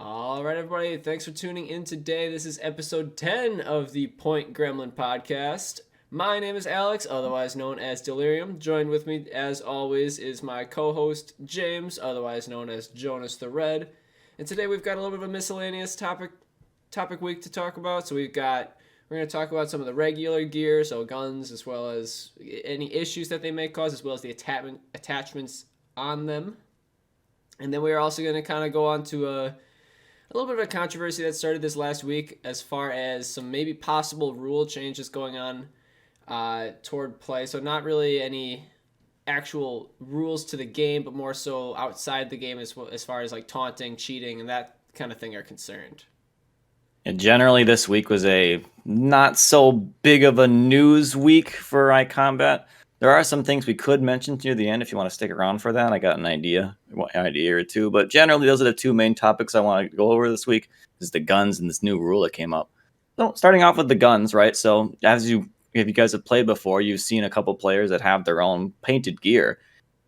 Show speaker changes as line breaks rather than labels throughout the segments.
All right, everybody. Thanks for tuning in today. This is episode 10 of the Point Gremlin podcast. My name is Alex, otherwise known as Delirium. Joined with me, as always, is my co-host James, otherwise known as Jonas the Red. And today we've got a little bit of a miscellaneous topic week to talk about. So we're going to talk about some of the regular gear, so guns, as well as any issues that they may cause, as well as the attachments on them. And then we're also going to kind of go on to a little bit of a controversy that started this last week as far as some maybe possible rule changes going on toward play. So not really any actual rules to the game, but more so outside the game as far as like taunting, cheating, and that kind of thing are concerned.
And generally, this week was a not so big of a news week for iCombat. There are some things we could mention near the end if you want to stick around for that. I got an idea or two, but generally those are the two main topics I want to go over this week: is the guns and this new rule that came up. So starting off with the guns, right? So if you guys have played before, you've seen a couple players that have their own painted gear.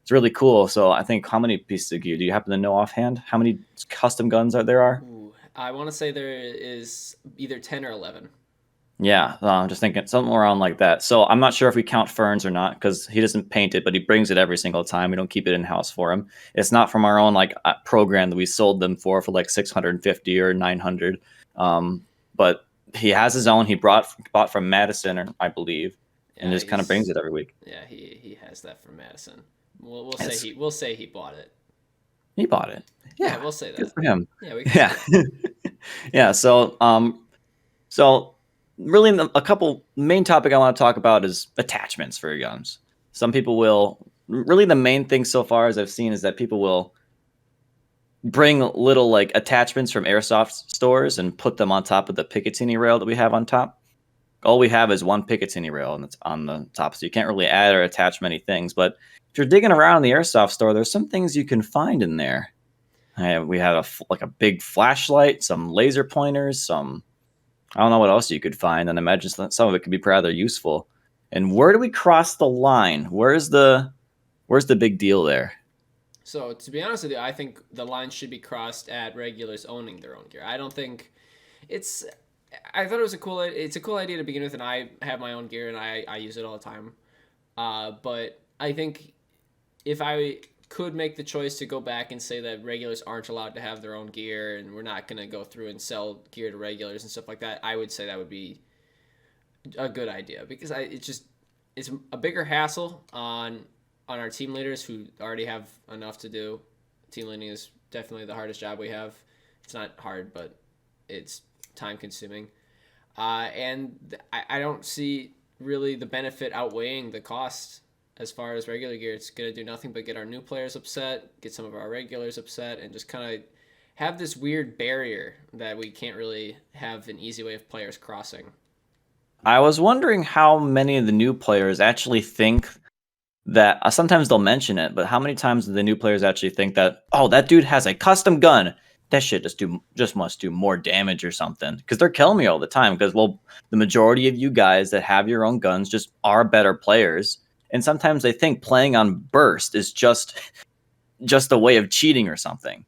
It's really cool. So I think, how many pieces of gear do you happen to know offhand? How many custom guns there are?
Ooh, I want to say there is either 10 or 11.
Yeah, I'm just thinking something around like that. So I'm not sure if we count Ferns or not, because he doesn't paint it, but he brings it every single time. We don't keep it in house for him. It's not from our own program that we sold them for like 650 or 900. But he has his own. He bought from Madison, I believe, and just kind of brings it every week.
Yeah, he has that from Madison. We'll say he bought it.
He bought it. Yeah,
we'll say that.
Good for him.
Yeah,
yeah. So really, a couple main topic I want to talk about is attachments for your guns. Some people will really, the main thing so far as I've seen is that people will bring little like attachments from airsoft stores and put them on top of the Picatinny rail that we have on top. All we have is one Picatinny rail and it's on the top, so you can't really add or attach many things. But if you're digging around the airsoft store, there's some things you can find in there. We have a big flashlight, some laser pointers, some, I don't know what else you could find, and I imagine some of it could be rather useful. And where do we cross the line? Where's the big deal there?
So to be honest with you, I think the line should be crossed at regulars owning their own gear. I don't think it's. I thought it's a cool idea to begin with, and I have my own gear and I use it all the time. But I think if I could make the choice to go back and say that regulars aren't allowed to have their own gear and we're not going to go through and sell gear to regulars and stuff like that, I would say that would be a good idea, because it's a bigger hassle on our team leaders who already have enough to do. Team leading is definitely the hardest job we have. It's not hard, but it's time consuming. And I don't see really the benefit outweighing the cost. As far as regular gear, it's going to do nothing but get our new players upset, get some of our regulars upset, and just kind of have this weird barrier that we can't really have an easy way of players crossing.
I was wondering how many of the new players actually think that, sometimes they'll mention it, but how many times do the new players actually think that, oh, that dude has a custom gun, that shit just must do more damage or something? Because they're killing me all the time, because, well, the majority of you guys that have your own guns just are better players. And sometimes they think playing on burst is just a way of cheating or something.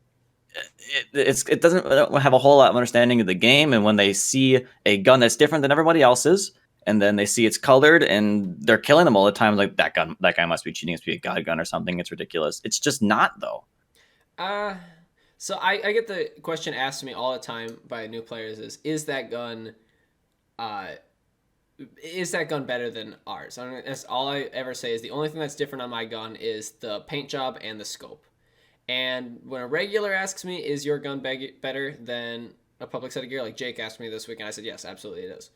It doesn't have a whole lot of understanding of the game. And when they see a gun that's different than everybody else's, and then they see it's colored and they're killing them all the time, like, that guy must be cheating. It's be a god gun or something. It's ridiculous. It's just not, though.
So I get the question asked to me all the time by new players is that gun better than ours? That's all I ever say is the only thing that's different on my gun is the paint job and the scope. And when a regular asks me, is your gun better than a public set of gear? Like Jake asked me this week, and I said, yes, absolutely it is.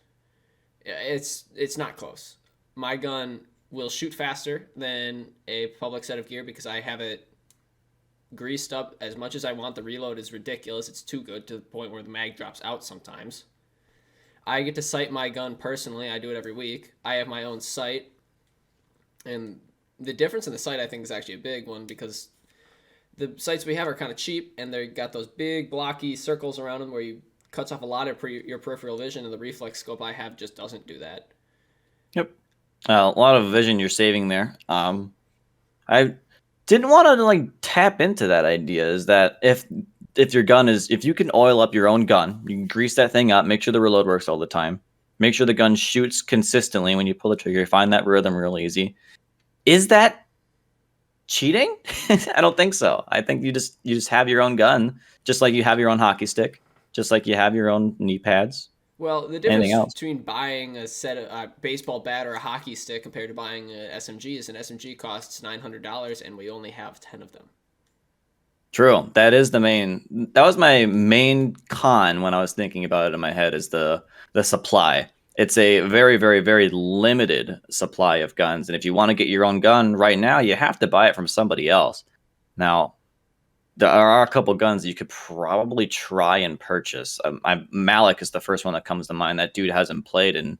It's not close. My gun will shoot faster than a public set of gear because I have it greased up as much as I want. The reload is ridiculous. It's too good to the point where the mag drops out sometimes. I get to sight my gun personally. I do it every week. I have my own sight. And the difference in the sight, I think, is actually a big one, because the sights we have are kind of cheap, and they got those big blocky circles around them where you cuts off a lot of your peripheral vision, and the reflex scope I have just doesn't do that.
Yep. A lot of vision you're saving there. I didn't want to tap into that idea, is that if if your gun is, if you can oil up your own gun, you can grease that thing up, make sure the reload works all the time, make sure the gun shoots consistently when you pull the trigger, find that rhythm real easy. Is that cheating? I don't think so. I think you just have your own gun, just like you have your own hockey stick, just like you have your own knee pads.
Well, the
Anything
difference
else?
between buying a set of a baseball bat or a hockey stick compared to buying a SMG is an SMG costs $900 and we only have 10 of them.
True. That was my main con when I was thinking about it in my head, is the supply. It's a very, very, very limited supply of guns. And if you want to get your own gun right now, you have to buy it from somebody else. Now, there are a couple guns that you could probably try and purchase. Malik is the first one that comes to mind. That dude hasn't played in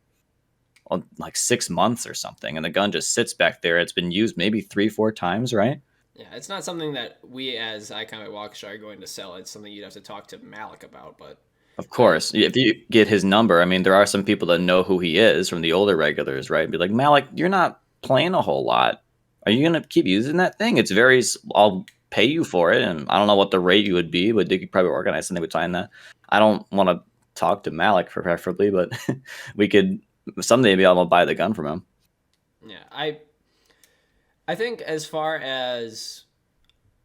like 6 months or something. And the gun just sits back there. It's been used maybe 3-4 times, right?
Yeah, it's not something that we as Icon Waukesha are going to sell. It's something you'd have to talk to Malik about, but
Of course, if you get his number, I mean, there are some people that know who he is from the older regulars, right? Be like, Malik, you're not playing a whole lot. Are you gonna keep using that thing? It's very. I'll pay you for it, and I don't know what the rate you would be, but they could probably organize something between that. I don't want to talk to Malik preferably, but we could someday be able to buy the gun from him.
yeah, I think as far as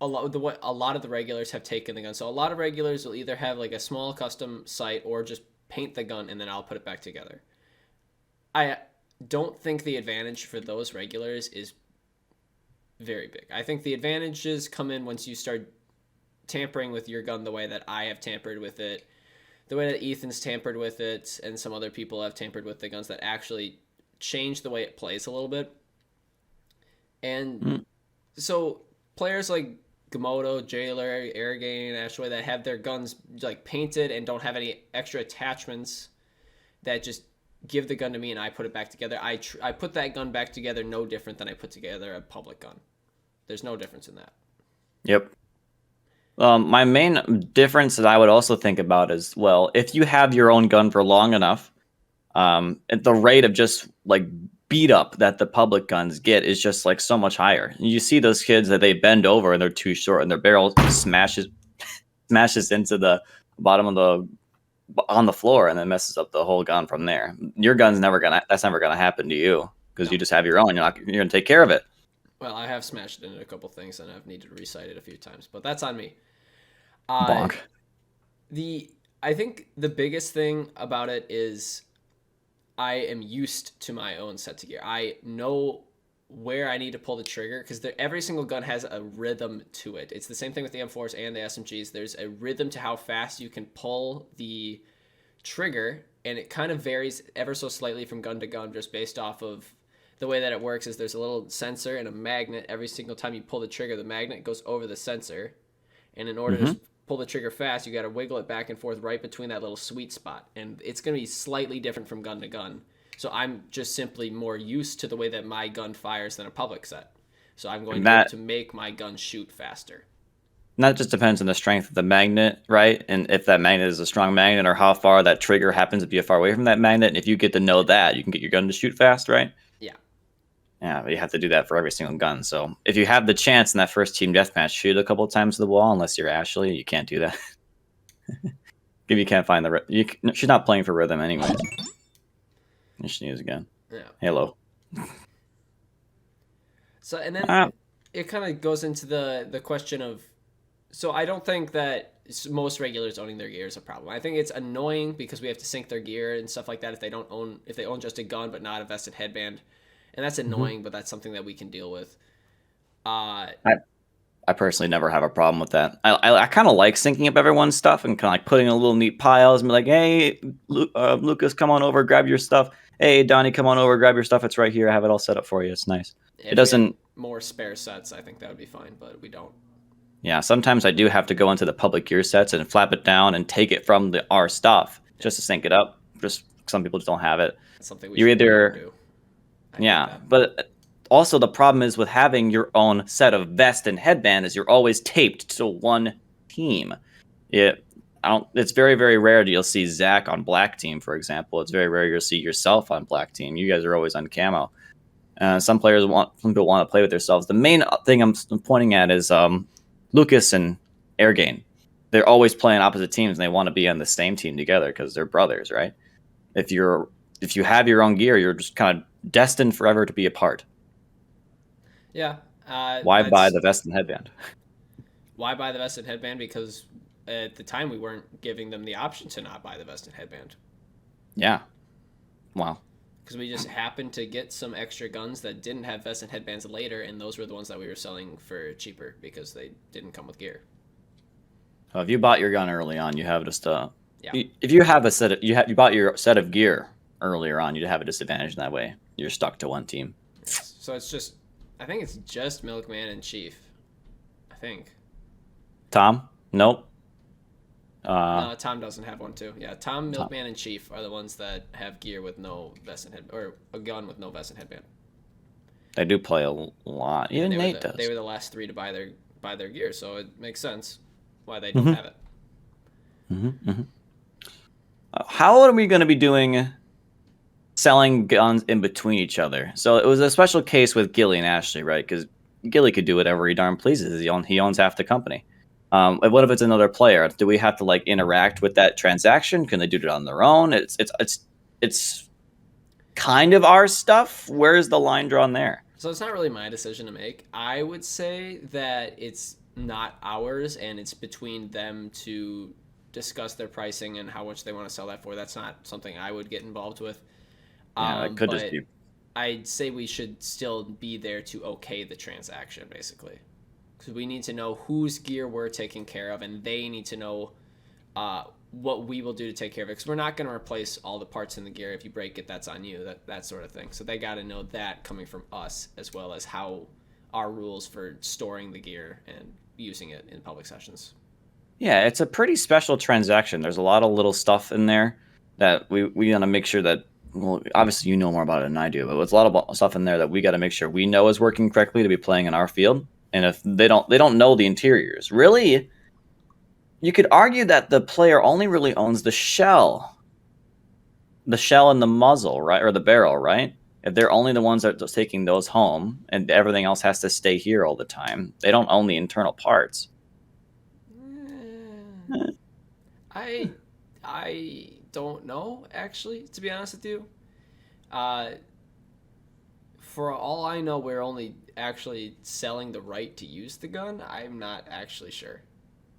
a lot of the regulars have taken the gun. So a lot of regulars will either have like a small custom site or just paint the gun and then I'll put it back together. I don't think the advantage for those regulars is very big. I think the advantages come in once you start tampering with your gun the way that I have tampered with it, the way that Ethan's tampered with it, and some other people have tampered with the guns that actually change the way it plays a little bit. And so players like Gamoto, Jailer, Airgain, Ashway that have their guns like painted and don't have any extra attachments that just give the gun to me and I put it back together. I put that gun back together no different than I put together a public gun. There's no difference in that.
Yep. My main difference that I would also think about is, well, if you have your own gun for long enough, at the rate of just like beat up that the public guns get is just like so much higher. You see those kids that they bend over and they're too short and their barrel smashes into the bottom of the on the floor and then messes up the whole gun from there. Your gun's that's never gonna happen to you because you just have your own. You're gonna take care of it.
Well, I have smashed it into a couple things and I've needed to recite it a few times, but that's on me.
Bonk.
I think the biggest thing about it is I am used to my own set to gear. I know where I need to pull the trigger because every single gun has a rhythm to it. It's the same thing with the M4s and the SMGs. There's a rhythm to how fast you can pull the trigger, and it kind of varies ever so slightly from gun to gun just based off of the way that it works. Is there's a little sensor and a magnet. Every single time you pull the trigger, the magnet goes over the sensor, and in order to pull the trigger fast, you got to wiggle it back and forth right between that little sweet spot, and it's going to be slightly different from gun to gun. So I'm just simply more used to the way that my gun fires than a public set. So I'm going to make my gun shoot faster.
And that just depends on the strength of the magnet, right? And if that magnet is a strong magnet, or how far that trigger happens to be far away from that magnet. And if you get to know that, you can get your gun to shoot fast, right?
Yeah.
Yeah, but you have to do that for every single gun. So if you have the chance in that first team deathmatch, shoot a couple of times to the wall, unless you're Ashley, you can't do that. If you can't find she's not playing for rhythm anyways. You should use again.
Yeah.
Halo.
So, and then it kind of goes into the question of, so I don't think that most regulars owning their gear is a problem. I think it's annoying because we have to sync their gear and stuff like that if they own just a gun but not a vested headband. And that's annoying, but that's something that we can deal with.
I personally never have a problem with that. I kind of like syncing up everyone's stuff and kind of like putting in little neat piles and be like, hey, Lucas, come on over, grab your stuff. Hey, Donnie, come on over, grab your stuff. It's right here. I have it all set up for you. It's nice.
If it doesn't more spare sets, I think that would be fine, but we don't.
Yeah, sometimes I do have to go into the public gear sets and flap it down and take it from our stuff just to sync it up. Just some people just don't have it.
That's something we should do.
Yeah, but also the problem is with having your own set of vest and headband is you're always taped to one team. It's very, very rare that you'll see Zach on black team, for example. It's very rare you'll see yourself on black team. You guys are always on camo. Some people want to play with themselves. The main thing I'm pointing at is Lucas and Airgain. they're always playing opposite teams and they want to be on the same team together because they're brothers, right? If you have your own gear, you're just kind of destined forever to be apart.
Yeah,
Why buy
that's
the vest and headband?
why buy the vested headband, because at the time we weren't giving them the option to not buy the vested headband.
Yeah. Wow.
Because we just happened to get some extra guns that didn't have vested headbands later, and those were the ones that we were selling for cheaper because they didn't come with gear.
Well, if you bought your gun early on, you have just
Yeah.
if you have a set of, you bought your set of gear earlier on, you'd have a disadvantage in that way. You're stuck to one team.
Yes. So it's just, I think it's just Milkman and Chief. I think.
Tom? Nope.
No, Tom doesn't have one too. Yeah, Tom,
Tom.
Milkman, and Chief are the ones that have gear with no vested head, or a gun with no vested headband.
They do play a lot. Even Nate does.
They were the last three to buy their gear, so it makes sense why they don't have it.
Mm-hmm, mm-hmm. How are we going to be doing selling guns in between each other? So it was a special case with Gilly and Ashley, right? Because Gilly could do whatever he darn pleases. He owns half the company. What if it's another player? Do we have to like interact with that transaction? Can they do it on their own? It's kind of our stuff. Where's the line drawn there?
So it's not really my decision to make. I would say that it's not ours, and it's between them to discuss their pricing and how much they want to sell that for. That's not something I would get involved with.
Yeah, it could just be.
I'd say we should still be there to okay the transaction, basically. Because we need to know whose gear we're taking care of, and they need to know what we will do to take care of it. Because we're not going to replace all the parts in the gear. If you break it, that's on you, that sort of thing. So they got to know that coming from us, as well as how our rules for storing the gear and using it in public sessions.
Yeah, it's a pretty special transaction. There's a lot of little stuff in there that we want to make sure that, well, obviously you know more about it than I do, but there's a lot of stuff in there that we got to make sure we know is working correctly to be playing in our field. And if they don't know the interiors. Really, you could argue that the player only really owns the shell and the muzzle, right, or the barrel, right? If they're only the ones that are taking those home and everything else has to stay here all the time, they don't own the internal parts.
I don't know, actually, to be honest with you. For all I know, we're only actually selling the right to use the gun. I'm not actually sure.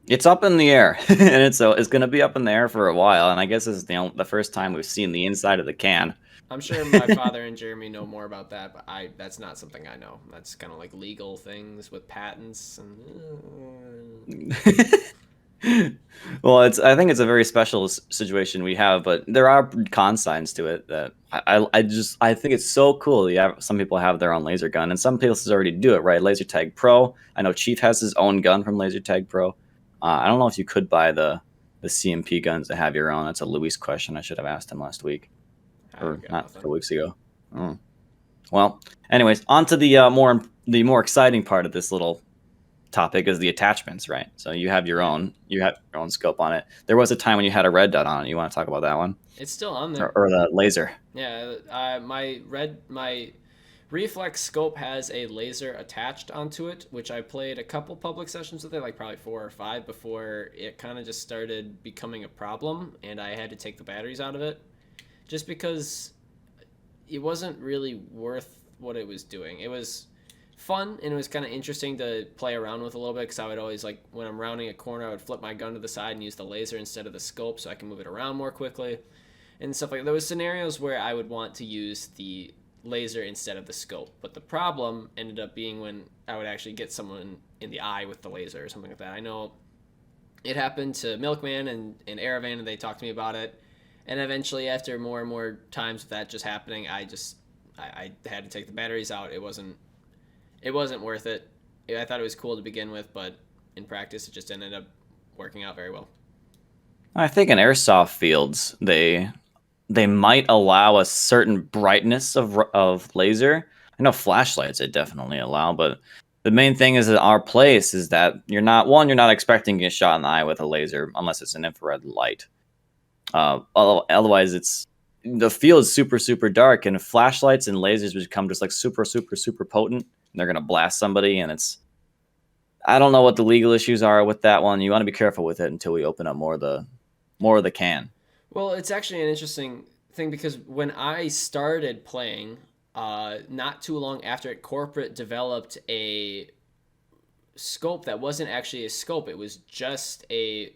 It's up in the air, and it's going to be up in the air for a while. And I guess this is the first time we've seen the inside of the can.
I'm sure my father and Jeremy know more about that, but that's not something I know. That's kind of like legal things with patents and.
Well, I think it's a very special situation we have, but there are consigns to it that I think it's so cool. Some people have their own laser gun, and some places already do it, right? Laser Tag Pro. I know Chief has his own gun from Laser Tag Pro. I don't know if you could buy the CMP guns to have your own. That's a Luis question. I should have asked him last week, or not 2 weeks ago. Oh. Well, anyways, on to the more exciting part of this little topic is the attachments, right? So you have your own scope on it. There was a time when you had a red dot on it. You want to talk about that one?
It's still on there.
Or the laser.
Yeah, my reflex scope has a laser attached onto it, which I played a couple public sessions with it, like probably 4 or 5, before it kind of just started becoming a problem, and I had to take the batteries out of it, just because it wasn't really worth what it was doing. It was fun, and it was kind of interesting to play around with a little bit, because I would always, like, when I'm rounding a corner, I would flip my gun to the side and use the laser instead of the scope so I can move it around more quickly and stuff like that. There was scenarios where I would want to use the laser instead of the scope, but the problem ended up being when I would actually get someone in the eye with the laser or something like that. I know it happened to Milkman and Aravan, and they talked to me about it, and eventually after more and more times of that just happening, I had to take the batteries out. It wasn't worth it. I thought it was cool to begin with, but in practice it just ended up working out very well.
I think in airsoft fields they might allow a certain brightness of laser. I know flashlights they definitely allow, but the main thing is that our place is that you're not expecting to get shot in the eye with a laser unless it's an infrared light. Otherwise, the field is super, super dark, and flashlights and lasers become just like super, super, super potent, and they're gonna blast somebody, and I don't know what the legal issues are with that one. You want to be careful with it until we open up more of the can.
Well, it's actually an interesting thing because when I started playing, not too long after it, corporate developed a scope that wasn't actually a scope. It was just a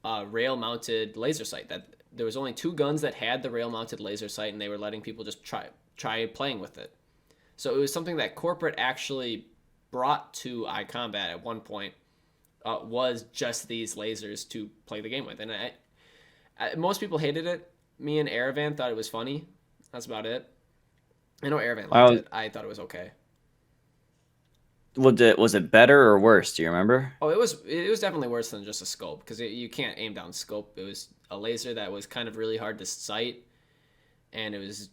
rail-mounted laser sight. That there was only two guns that had the rail-mounted laser sight, and they were letting people just try playing with it. So it was something that corporate actually brought to iCombat at one point. Was just these lasers to play the game with, and most people hated it. Me and Aravan thought it was funny. That's about it. I know Aravan liked it. I thought it was okay.
Was it better or worse? Do you remember?
Oh, it was definitely worse than just a scope because you can't aim down scope. It was a laser that was kind of really hard to sight, and it was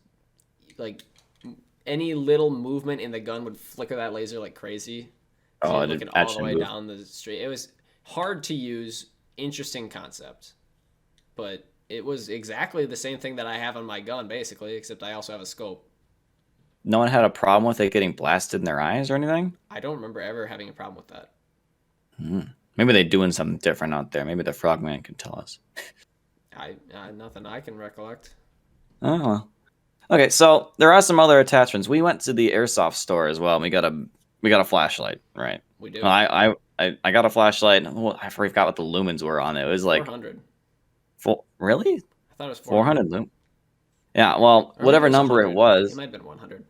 like any little movement in the gun would flicker that laser like crazy. So
Oh,
you're
it
looking all the way down the street. It was hard to use, interesting concept, but it was exactly the same thing that I have on my gun basically, except I also have a scope.
No one had a problem with it getting blasted in their eyes or anything?
I don't remember ever having a problem with that.
Maybe they're doing something different out there. Maybe the Frogman can tell us.
Nothing I can recollect.
Oh, well. Okay, so there are some other attachments. We went to the airsoft store as well. And we got a flashlight, right?
We do.
I got a flashlight. Well, I forgot what the lumens were on it. It was like
400.
Really?
I thought it was
400 lumens. Yeah, well,
Or
whatever
maybe
number it
100.
was.
It might have been 100.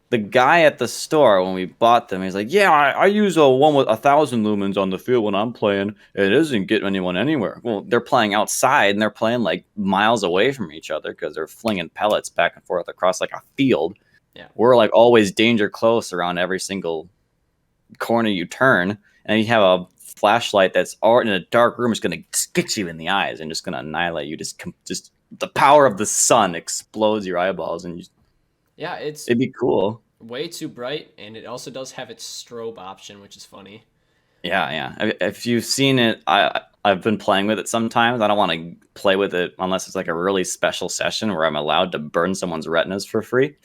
The guy at the store when we bought them, he's like, "Yeah, I use a one with 1,000 lumens on the field when I'm playing. It isn't getting anyone anywhere." Well, they're playing outside and they're playing like miles away from each other because they're flinging pellets back and forth across like a field.
Yeah.
We're like always danger close around every single corner you turn, and you have a flashlight that's all in a dark room is going to get you in the eyes and just going to annihilate you. Just the power of the sun explodes your eyeballs, and
Yeah, it's
it'd be cool.
way too bright, and it also does have its strobe option, which is funny.
Yeah. If you've seen it, I've been playing with it sometimes. I don't want to play with it unless it's like a really special session where I'm allowed to burn someone's retinas for free.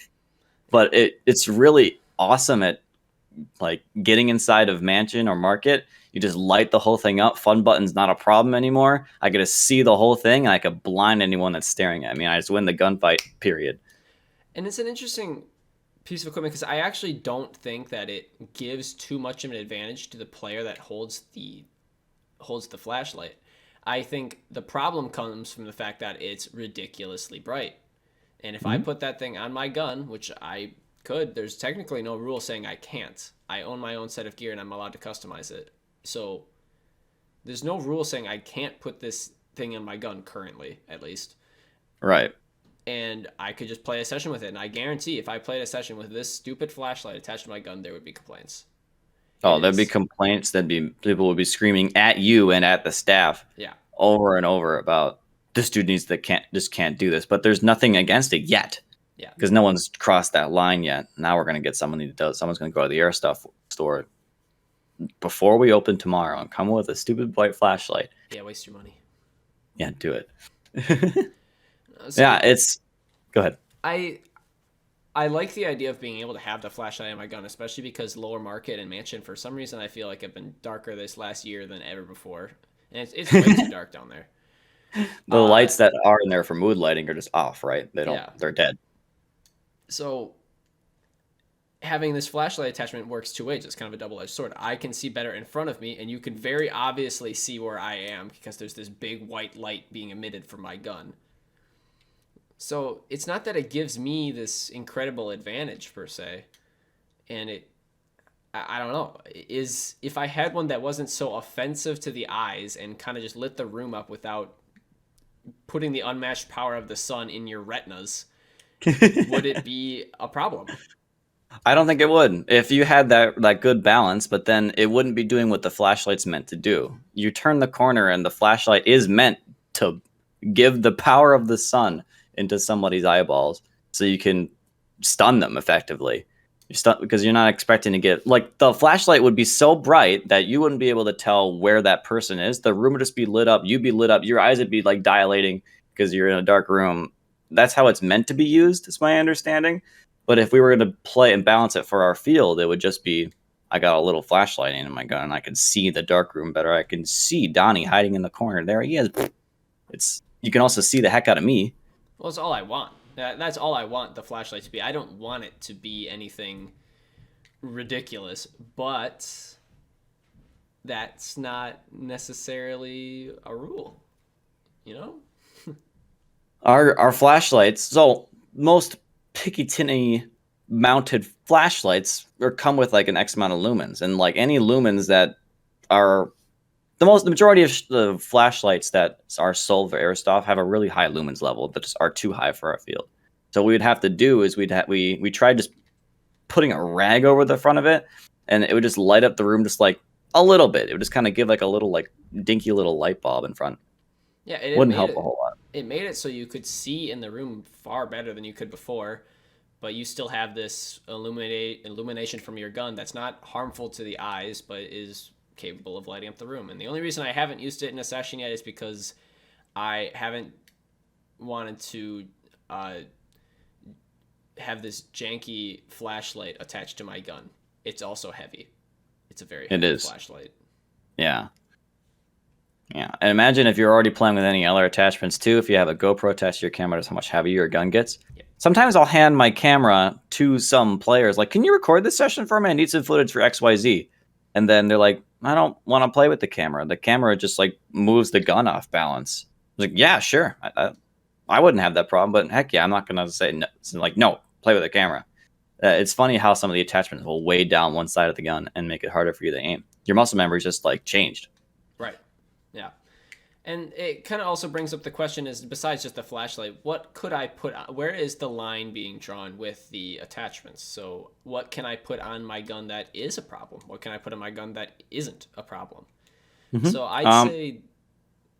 But it's really awesome at like getting inside of mansion or market. You just light the whole thing up. Fun button's not a problem anymore. I get to see the whole thing, and I could blind anyone that's staring at me. I just win the gunfight, period.
And it's an interesting piece of equipment because I actually don't think that it gives too much of an advantage to the player that holds the flashlight. I think the problem comes from the fact that it's ridiculously bright. And if I put that thing on my gun, which I could, there's technically no rule saying I can't. I own my own set of gear and I'm allowed to customize it. So there's no rule saying I can't put this thing on my gun currently, at least.
Right.
And I could just play a session with it. And I guarantee if I played a session with this stupid flashlight attached to my gun, there would be complaints.
Oh, there'd be complaints. People would be screaming at you and at the staff.
Yeah.
Over and over about this dude can't do this. But there's nothing against it yet.
Yeah.
Because no one's crossed that line yet. Now we're gonna get someone who does. Someone's gonna go to the air stuff store before we open tomorrow and come with a stupid white flashlight.
Yeah, waste your money.
Yeah, do it.
So
yeah, go ahead.
I like the idea of being able to have the flashlight on my gun, especially because lower market and mansion, for some reason, I feel like have been darker this last year than ever before. And it's way too dark down there.
The lights that are in there for mood lighting are just off, right? They're dead.
So having this flashlight attachment works two ways. It's kind of a double-edged sword. I can see better in front of me, and you can very obviously see where I am because there's this big white light being emitted from my gun. So it's not that it gives me this incredible advantage per se, and I don't know, if I had one that wasn't so offensive to the eyes and kind of just lit the room up without putting the unmatched power of the sun in your retinas, would it be a problem?
I don't think it would. If you had that good balance, but then it wouldn't be doing what the flashlight's meant to do. You turn the corner and the flashlight is meant to give the power of the sun into somebody's eyeballs so you can stun them effectively. Because you're not expecting to get, like, the flashlight would be so bright that you wouldn't be able to tell where that person is. The room would just be lit up. You'd be lit up. Your eyes would be like dilating because you're in a dark room. That's how it's meant to be used, is my understanding. But if we were going to play and balance it for our field, it would just be I got a little flashlight in my gun, and I can see the dark room better. I can see Donnie hiding in the corner. There he is. You can also see the heck out of me.
Well, it's all I want. That's all I want the flashlight to be. I don't want it to be anything ridiculous, but that's not necessarily a rule, you know?
Our flashlights. So most Picatinny mounted flashlights come with like an X amount of lumens, and like any lumens that are the majority of the flashlights that are sold for airsoft have a really high lumens level that just are too high for our field. So what we'd have to do is we tried just putting a rag over the front of it, and it would just light up the room just like a little bit. It would just kind of give like a little like dinky little light bulb in front.
Yeah,
Wouldn't help a whole lot.
It made it so you could see in the room far better than you could before, but you still have this illumination from your gun that's not harmful to the eyes, but is capable of lighting up the room. And the only reason I haven't used it in a session yet is because I haven't wanted to have this janky flashlight attached to my gun. It's also heavy. It's a very heavy flashlight.
Yeah. Yeah. And imagine if you're already playing with any other attachments too, if you have a GoPro attached to your camera, just how much heavier your gun gets. Yep. Sometimes I'll hand my camera to some players, like, can you record this session for me? I need some footage for XYZ. And then they're like, I don't want to play with the camera. The camera just like moves the gun off balance. I was like, yeah, sure. I wouldn't have that problem, but heck yeah, I'm not going to say no. It's like, no, play with the camera. It's funny how some of the attachments will weigh down one side of the gun and make it harder for you to aim. Your muscle memory is just like changed.
Right. Yeah. And it kind of also brings up the question is, besides just the flashlight, what could I put on? Where is the line being drawn with the attachments? So what can I put on my gun that is a problem? What can I put on my gun that isn't a problem? Mm-hmm. So I'd say,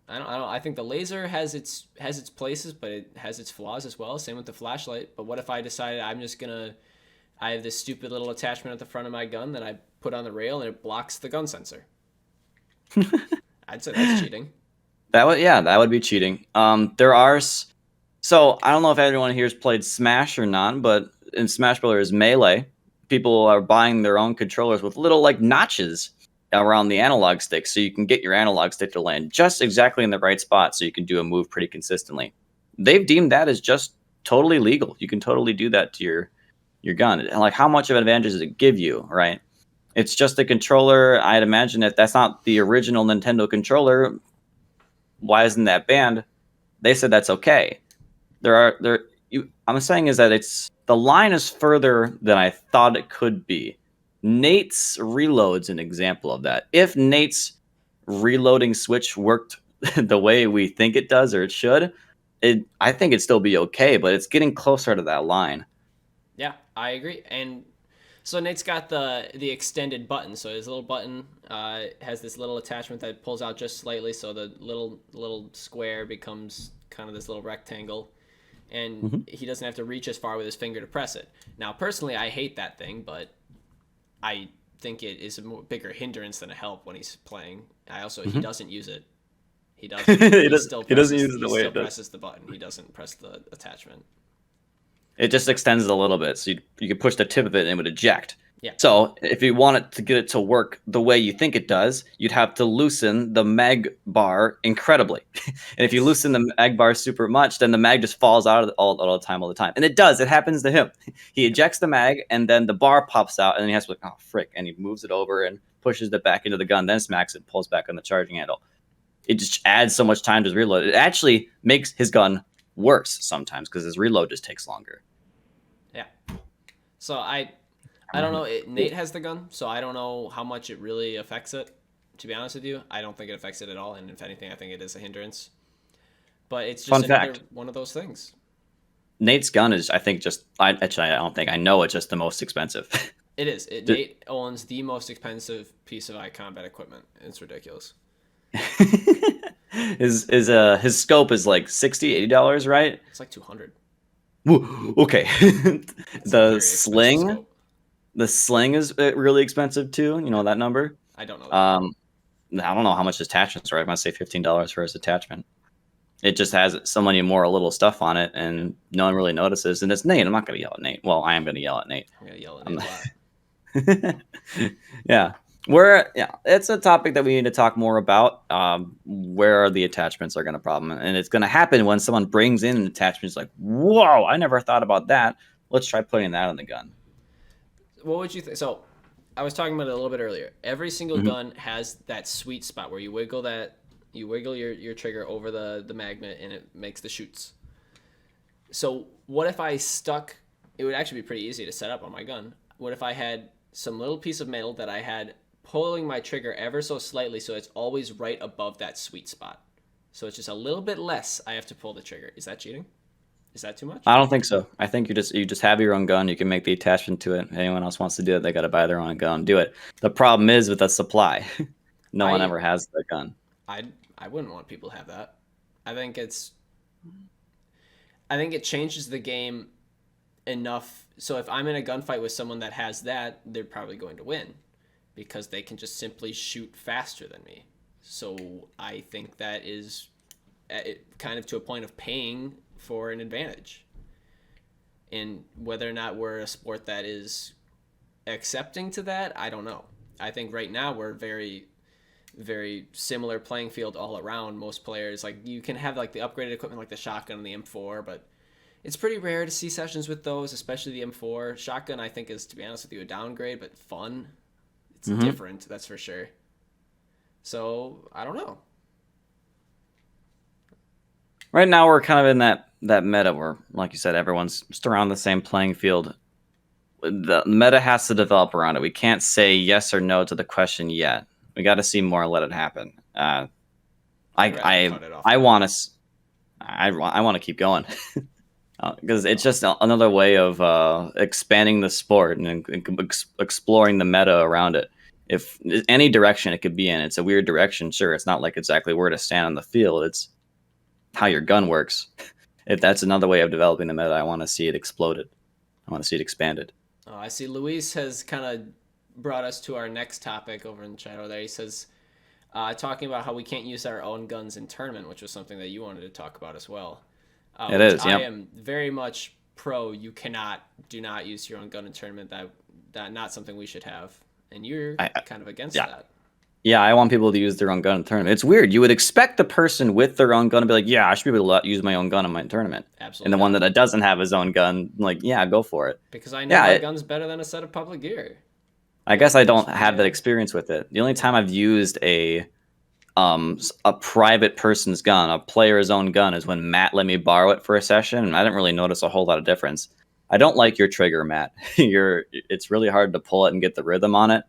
I think the laser has its places, but it has its flaws as well. Same with the flashlight. But what if I decided I have this stupid little attachment at the front of my gun that I put on the rail and it blocks the gun sensor? I'd say that's cheating.
That would be cheating. So I don't know if everyone here has played Smash or not, but in Smash Brothers Melee, people are buying their own controllers with little like notches around the analog stick, so you can get your analog stick to land just exactly in the right spot, so you can do a move pretty consistently. They've deemed that as just totally legal. You can totally do that to your gun. And like, how much of an advantage does it give you, right? It's just a controller. I'd imagine if that's not the original Nintendo controller, why isn't that banned? They said that's okay. I'm saying is that the line is further than I thought it could be. Nate's reload's an example of that. If Nate's reloading switch worked the way we think it does or it should, I think it'd still be okay, but it's getting closer to that line.
Yeah, I agree. And so Nate's got the extended button. So his little button has this little attachment that pulls out just slightly, so the little square becomes kind of this little rectangle, and he doesn't have to reach as far with his finger to press it. Now, personally, I hate that thing, but I think it is a bigger hindrance than a help when he's playing. He doesn't use it. He doesn't. He doesn't use it the way it does. He still presses the button. He doesn't press the attachment.
It just extends it a little bit, so you could push the tip of it and it would eject.
Yeah.
So if you want it to get it to work the way you think it does, you'd have to loosen the mag bar incredibly. And if you loosen the mag bar super much, then the mag just falls out all the time. And it does. It happens to him. He ejects the mag, and then the bar pops out, and then he has to oh, frick, and he moves it over and pushes it back into the gun, then smacks it, pulls back on the charging handle. It just adds so much time to his reload. It actually makes his gun worse sometimes because his reload just takes longer.
Yeah. So I don't know. Nate has the gun, so I don't know how much it really affects it. To be honest with you, I don't think it affects it at all, and if anything, I think it is a hindrance. But it's just one of those things.
Nate's gun is, I think, I know it's just the most expensive.
It is. Nate owns the most expensive piece of combat equipment. It's ridiculous.
His scope is like $60-$80, right?
It's like $200.
Okay. The sling is really expensive too. You know that number?
I don't know.
I don't know how much his attachments are. I might say $15 for his attachment. It just has so many more little stuff on it, and no one really notices. And it's Nate. I'm not going to yell at Nate. Well, I am going to yell at Nate.
I'm going to yell at Nate a lot.
Yeah. Yeah, it's a topic that we need to talk more about. Where the attachments are going to problem, and it's going to happen when someone brings in an attachment. It's like, whoa, I never thought about that. Let's try putting that on the gun.
What would you think? So, I was talking about it a little bit earlier. Every single
Hmm.
gun has that sweet spot where you wiggle your trigger over the magnet and it makes the shoots. So, what if I stuck? It would actually be pretty easy to set up on my gun. What if I had some little piece of metal that I had pulling my trigger ever so slightly so it's always right above that sweet spot? So it's just a little bit less I have to pull the trigger. Is that cheating? Is that too much?
I don't think so. I think you just have your own gun. You can make the attachment to it. Anyone else wants to do it, they got to buy their own gun and do it. The problem is with the supply. No one
I
ever has the gun.
I I wouldn't want people to have that. I think it's I think it changes the game enough. So if I'm in a gunfight with someone that has that, they're probably going to win because they can just simply shoot faster than me. So I think that is kind of to a point of paying for an advantage. And whether or not we're a sport that is accepting to that, I don't know. I think right now we're very similar playing field all around. Most players, like, you can have like the upgraded equipment like the shotgun and the M4, but it's pretty rare to see sessions with those, especially the M4. Shotgun, I think, is, to be honest with you, a downgrade, but fun. It's
Hmm.
different, that's for sure. So I don't know.
Right now, we're kind of in that meta where, like you said, everyone's just around the same playing field. The meta has to develop around it. We can't say yes or no to the question yet. We got to see more and let it happen.
I'd rather
I
cut it off
I
now.
want to I want to keep going because it's just another way of expanding the sport and exploring the meta around it. If any direction it could be in, it's a weird direction. Sure, it's not like exactly where to stand on the field. It's how your gun works. If that's another way of developing the meta, I want to see it exploded. I want to see it expanded.
Oh, I see Luis has kind of brought us to our next topic over in the chat over there. He says, talking about how we can't use our own guns in tournament, which was something that you wanted to talk about as well.
It
Which
is,
I
yep.
am very much pro. Do not use your own gun in tournament. That not something we should have. And you're
I
kind of against
yeah.
that.
Yeah, I want people to use their own gun in the tournament. It's weird. You would expect the person with their own gun to be like, "Yeah, I should be able to use my own gun in my tournament." And the
Absolutely
one
not.
that doesn't have his own gun, like, "Yeah, go for it."
Because I know
Yeah,
my gun's better than a set of public gear.
I guess I don't
Just
have that
my
experience with it. The only
yeah.
time I've used a private person's gun, a player's own gun, is when Matt let me borrow it for a session, and I didn't really notice a whole lot of difference. I don't like your trigger, Matt. It's really hard to pull it and get the rhythm on it.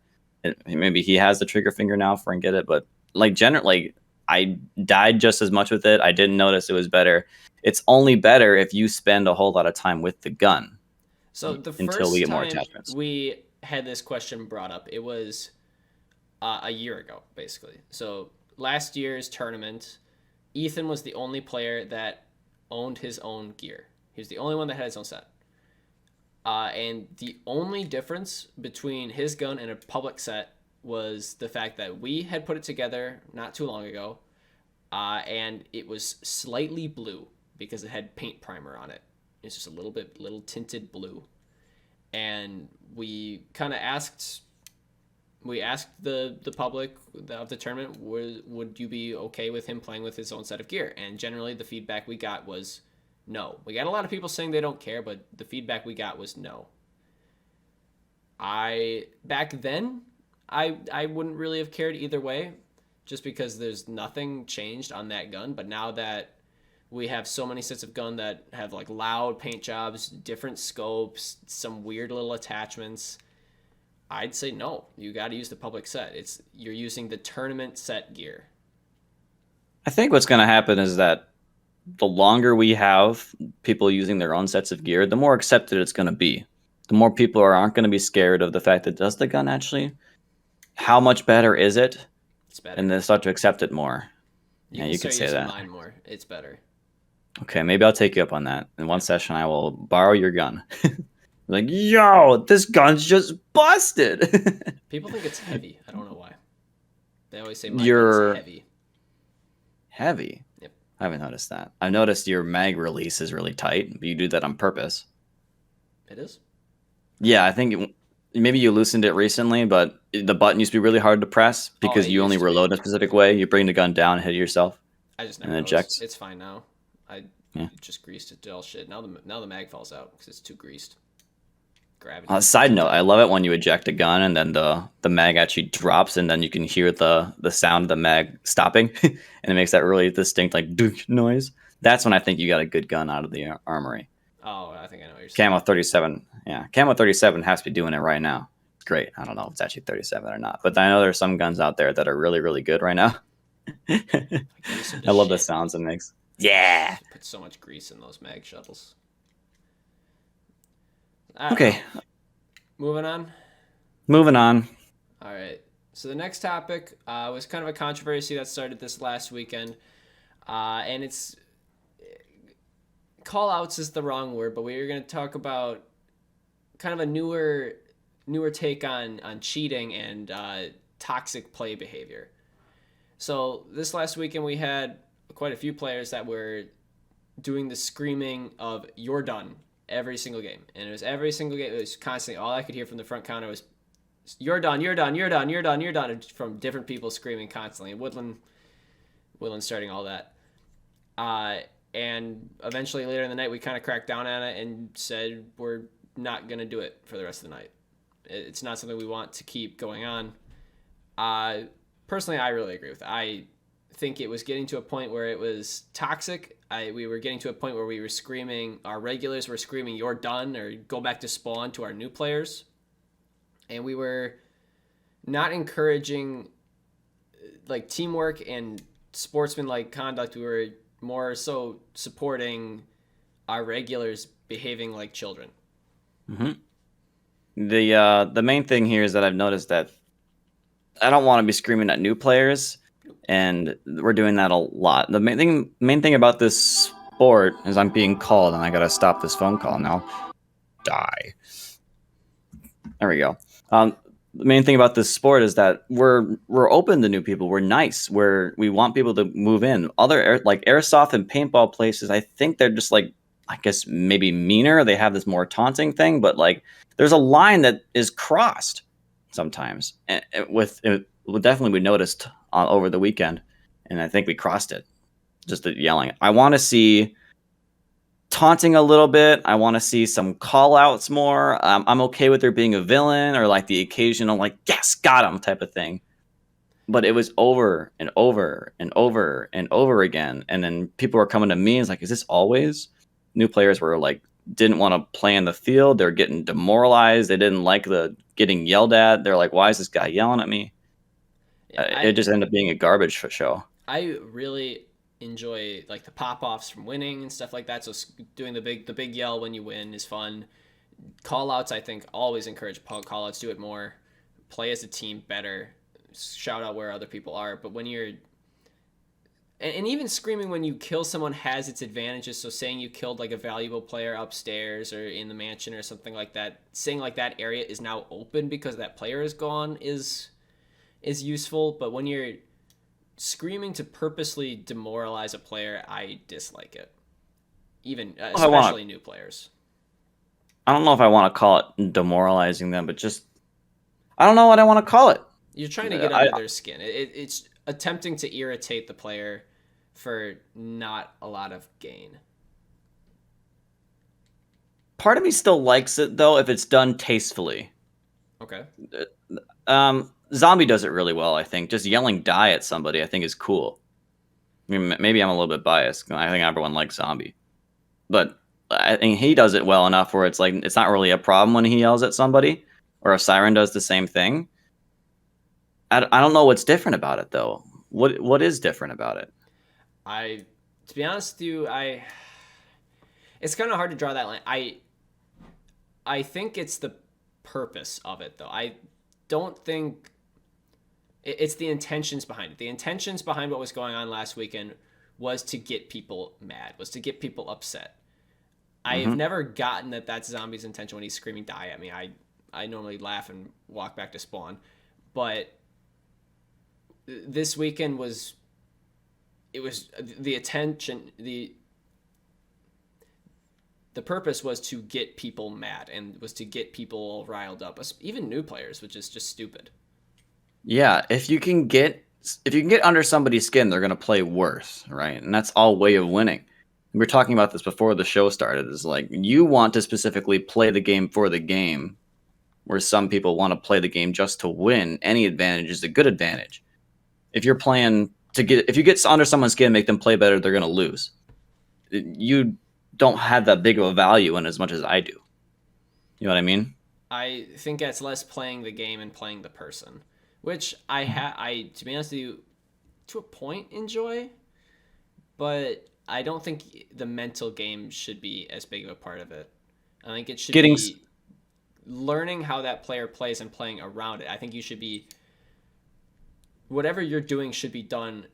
Maybe he has the trigger finger now for and get it, but like generally, I died just as much with it. I didn't notice it was better. It's only better if you spend a whole lot of time with the gun
So the
until we
first
get more
time
attachments.
we had this question brought up, it was a year ago, basically. So last year's tournament, Ethan was the only player that owned his own gear. He was the only one that had his own set. And the only difference between his gun and a public set was the fact that we had put it together not too long ago, and it was slightly blue because it had paint primer on it. It's just a little tinted blue. And we asked the public of the tournament, would you be okay with him playing with his own set of gear? And generally the feedback we got was no. We got a lot of people saying they don't care, but the feedback we got was no. I back then I wouldn't really have cared either way, just because there's nothing changed on that gun. But now that we have so many sets of gun that have like loud paint jobs, different scopes, some weird little attachments, I'd say no. You got to use the public set. It's You're using the tournament set gear.
I think what's going to happen is that the longer we have people using their own sets of gear, the more accepted it's going to be. The more people aren't going to be scared of the fact that does the gun actually, how much better is it?
It's better.
And they start to accept it more.
You
Yeah,
can
you could
start
say
using
that.
mine more. It's better.
Okay, maybe I'll take you up on that. In one
Yeah.
session, I will borrow your gun. Like, yo, this gun's just busted.
People think it's heavy. I don't know why. They always say my gun's
You're
heavy.
heavy.
Yep.
I haven't noticed that. I've noticed your mag release is really tight, but you do that on purpose.
It is.
Yeah, I think maybe you loosened it recently, but the button used to be really hard to press
Oh,
because
it
you only
used to be.
reload a specific way. You bring the gun down, hit yourself,
I just
and
never
it
noticed.
ejects.
It's fine now. I
Yeah.
just greased it to all shit. Now the mag falls out because it's too greased. Gravity
Side
too
note, I
tight.
love it when you eject a gun and then the mag actually drops and then you can hear the sound of the mag stopping and it makes that really distinct like dunk noise. That's when I think you got a good gun out of the armory.
Oh, I think I know what you're saying.
Camo 37, yeah, Camo 37 has to be doing it right now. It's great. I don't know if it's actually 37 or not, but I know there's some guns out there that are really really good right now. I
Grease them to
love the
shit.
sounds it makes. Yeah.
Put so much grease in those mag shuttles. I don't
Okay,
know. Moving on.
moving on.
All right. So the next topic was kind of a controversy that started this last weekend, and it's call outs is the wrong word, but we were going to talk about kind of a newer take on cheating and toxic play behavior. So this last weekend we had quite a few players that were doing the screaming of "You're done" every single game, and it was every single game. It was constantly all I could hear from the front counter was "You're done, you're done, you're done, you're done, you're done" from different people screaming constantly. And Woodland starting all that. And eventually later in the night we kind of cracked down on it and said we're not going to do it for the rest of the night. It's not something we want to keep going on. Personally, I really agree with it. I think it was getting to a point where it was toxic. We were getting to a point where we were screaming, our regulars were screaming, "You're done," or "Go back to spawn" to our new players. And we were not encouraging like teamwork and sportsmanlike conduct. We were more so supporting our regulars behaving like children.
Mm-hmm. The main thing here is that I've noticed that I don't want to be screaming at new players, and we're doing that a lot. The main thing about this sport is I'm being called, and I gotta stop this phone call now. Die. There we go. The main thing about this sport is that we're open to new people. We're nice. We want people to move in. Like airsoft and paintball places, I think they're just like I guess maybe meaner. They have this more taunting thing, but like there's a line that is crossed sometimes. And definitely we noticed over the weekend, and I think we crossed it. Just the yelling. I want to see taunting a little bit. I want to see some call outs more. I'm okay with there being a villain or like the occasional like yes, got him type of thing. But it was over and over and over and over again. And then people were coming to me and it's like, is this always? New players were like didn't want to play in the field. They're getting demoralized. They didn't like the getting yelled at. They're like, why is this guy yelling at me?
Yeah,
It just ended up being a garbage show.
I really enjoy like the pop offs from winning and stuff like that. So doing the big yell when you win is fun. Call outs, I think, always encourage call outs. Do it more. Play as a team better. Shout out where other people are. But when you're and even screaming when you kill someone has its advantages. So saying you killed like a valuable player upstairs or in the mansion or something like that, saying like that area is now open because that player is gone is useful. But when you're screaming to purposely demoralize a player, I dislike it. Even especially new players.
I don't know if I want to call it demoralizing them, but just I don't know what I want to call it.
You're trying to get under their skin. It's attempting to irritate the player for not a lot of gain.
Part of me still likes it though if it's done tastefully.
Okay.
Zombie does it really well, I think. Just yelling die at somebody, I think, is cool. I mean, maybe I'm a little bit biased. I think everyone likes Zombie. But I think he does it well enough where it's like it's not really a problem when he yells at somebody, or if Siren does the same thing. I don't know what's different about it though. What is different about it?
To be honest with you, it's kind of hard to draw that line. I think it's the purpose of it though. I don't think it's the intentions behind it. The intentions behind what was going on last weekend was to get people mad, was to get people upset. I have never gotten that that's Zombie's intention when he's screaming die at me. I normally laugh and walk back to spawn. But this weekend was the attention, the the purpose was to get people mad and was to get people riled up, even new players, which is just stupid.
Yeah, if you can get under somebody's skin, they're gonna play worse, right? And that's all way of winning. We were talking about this before the show started. Is like you want to specifically play the game for the game, where some people want to play the game just to win. Any advantage is a good advantage. If you're playing if you get under someone's skin, make them play better, they're gonna lose. You don't have that big of a value in as much as I do. You know what I mean?
I think that's less playing the game and playing the person, which I to be honest with you, to a point enjoy, but I don't think the mental game should be as big of a part of it. I think it should be learning how that player plays and playing around it. I think you should be whatever you're doing should be done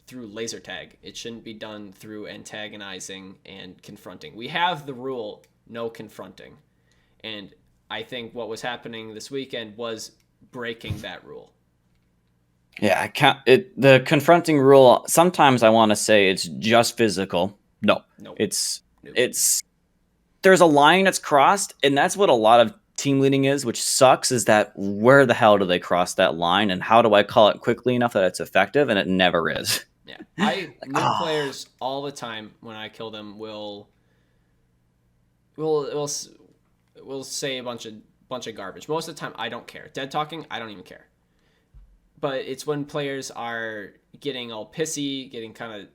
through laser tag. It shouldn't be done through antagonizing and confronting. We have the rule no confronting. And I think what was happening this weekend was breaking that rule.
Yeah, I can't. The confronting rule. Sometimes I want to say it's just physical. No,
Nope.
it's
Nope.
it's there's a line that's crossed, and that's what a lot of team leading is, which sucks. Is that where the hell do they cross that line, and how do I call it quickly enough that it's effective? And it never is.
Yeah, new players all the time when I kill them will say a bunch of garbage. Most of the time, I don't care. Dead talking, I don't even care. But it's when players are getting all pissy, getting kind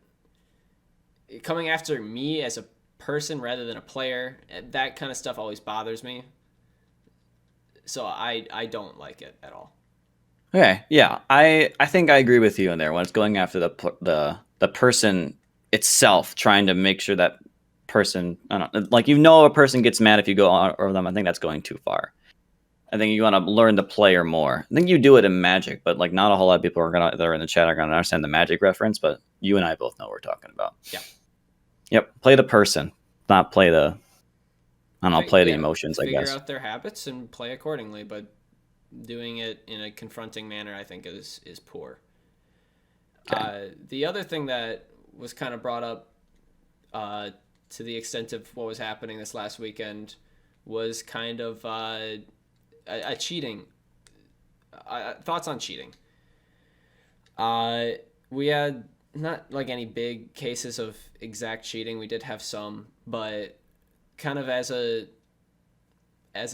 of coming after me as a person rather than a player. That kind of stuff always bothers me. So I don't like it at all.
Okay, yeah, I think I agree with you in there when it's going after the person itself, trying to make sure that person, I don't know, like a person gets mad if you go over them. I think that's going too far. I think you want to learn the player more. I think you do it in Magic, but like not a whole lot of people that are in the chat are gonna understand the Magic reference. But you and I both know what we're talking about.
Yeah.
Yep. Play the person, not play the. I don't know. Play the emotions. I guess.
Figure out their habits and play accordingly, but doing it in a confronting manner, I think, is poor. Okay. The other thing that was kind of brought up, to the extent of what was happening this last weekend, was kind of a cheating. Thoughts on cheating. We had not like any big cases of exact cheating. We did have some, but kind of as a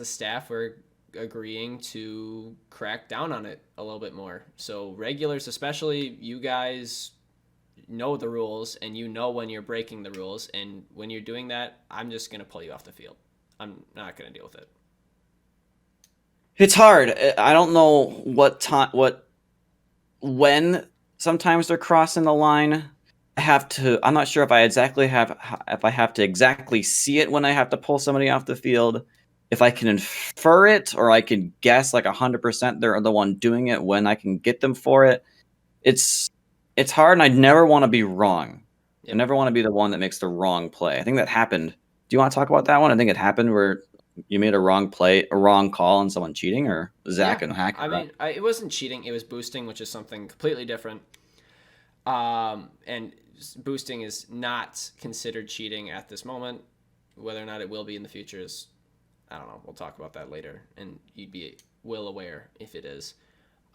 staff, we're agreeing to crack down on it a little bit more. So regulars, especially, you guys know the rules and you know when you're breaking the rules, and when you're doing that, I'm just going to pull you off the field. I'm not going to deal with it.
It's hard. I don't know when sometimes they're crossing the line. I'm not sure if I have to exactly see it when I have to pull somebody off the field. If I can infer it, or I can guess like 100% they're the one doing it when I can get them for it. It's hard, and I never want to be wrong. Yep. I never want to be the one that makes the wrong play. I think that happened. Do you want to talk about that one? I think it happened where you made a wrong play, a wrong call on someone cheating, or Zach and Hacker.
I mean, it wasn't cheating. It was boosting, which is something completely different. And boosting is not considered cheating at this moment. Whether or not it will be in the future is, I don't know. We'll talk about that later, and you'd be well aware if it is.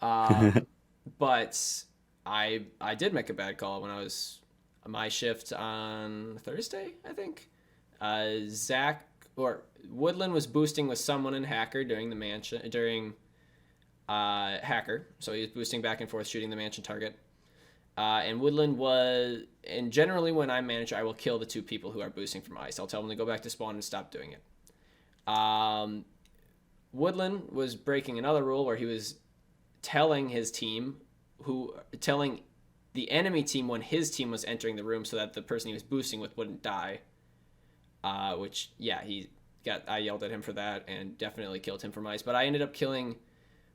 But I did make a bad call when I was my shift on Thursday, I think. Zach or Woodland was boosting with someone in Hacker during Hacker, so he was boosting back and forth, shooting the mansion target. And Woodland and generally when I'm manager, I will kill the two people who are boosting from ice. I'll tell them to go back to spawn and stop doing it. Woodland was breaking another rule where he was telling the enemy team when his team was entering the room so that the person he was boosting with wouldn't die. Which, yeah, I yelled at him for that and definitely killed him from ice. But I ended up killing